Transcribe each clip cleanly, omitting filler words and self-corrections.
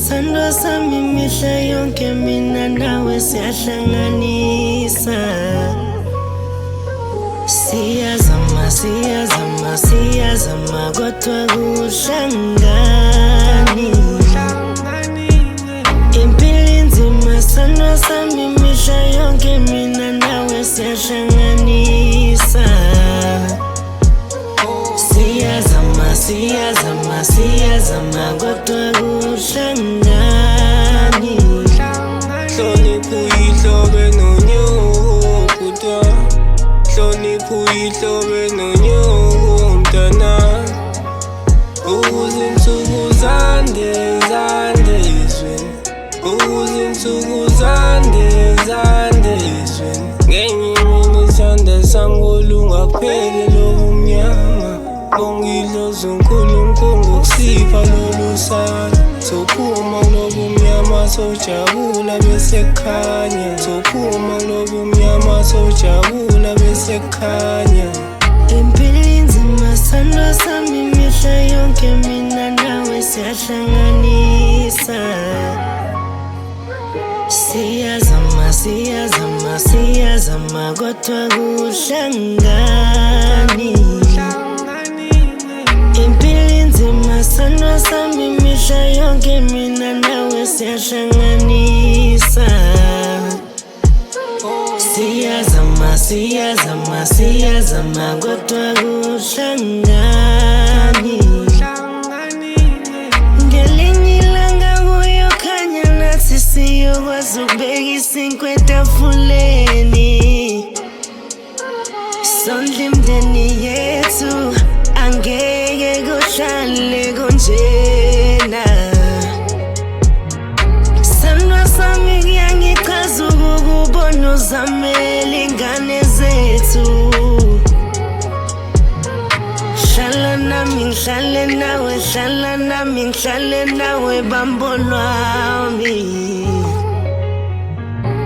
Sando sami mihla yonke mina nawe siyahlanganisa. Siyazama kodwa kuhlangani. Impilo inzima sando sami mihla yonke mina nawe siyahlanganisa. Siyazama kodwa kuhlangani. Hlonipha uyihlobe nonyoko kodwa hlonipha uyihlobe nonyoko mntana. Ukuze insuku zande ezweni, ukuze insuku zande ezweni. Ngenye imini isandla sami kolungapheli lobu mnyama. Ngongidlozi uNkulunkulu ngokusipha lolu sana. Sophuma lobu mnyama sojabula bese kukhanya. Sophuma lobu mnyama sojabula bese kukhanya. Impilo inzima sando sami mihla yonke mina nawe siyahlanganisa. Siyazama kodwa kuhlangani. Impilo inzima sando sami mihla yonke mina nawe siyahlanganisa. Siyazama kodwa kuhlangani. Ngelinye ilanga kuyokhanya nathi siyokwazi ukubeka isinkwa etafuleni. Sondla imindeni yethu angeke kuhlale kunjena. Sandwa sami kuyangichaza ukukubona uzamela ingane zethu. Hlala nami ngihlale nawe bambo lwami.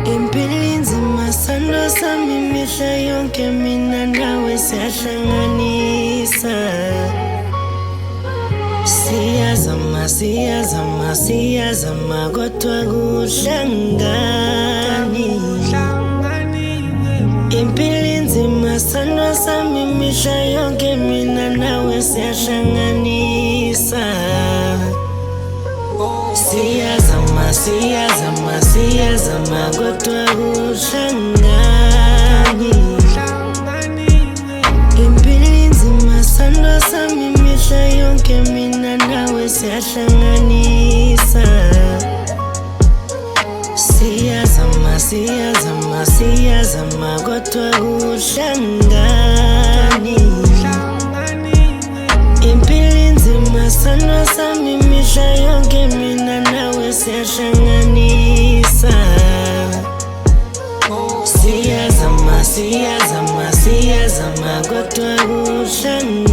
Impilo inzima sando sami mihla yonke mina nawe siyahlanganisa. Siyazama kodwa kuhlangani. Impilo inzima sando sami mihla yonke mina nawe siyahlanganisa. Siyazama kodwa kuhlangani. Impilo inzima sando sami mihla yonke mina nawe siyahlanganisa. Siyazama kodwa kuhlangani. Impilo inzima sando sami mihla yonke mina nawe siyahlanganisa. Siyazama kodwa kuhlangani.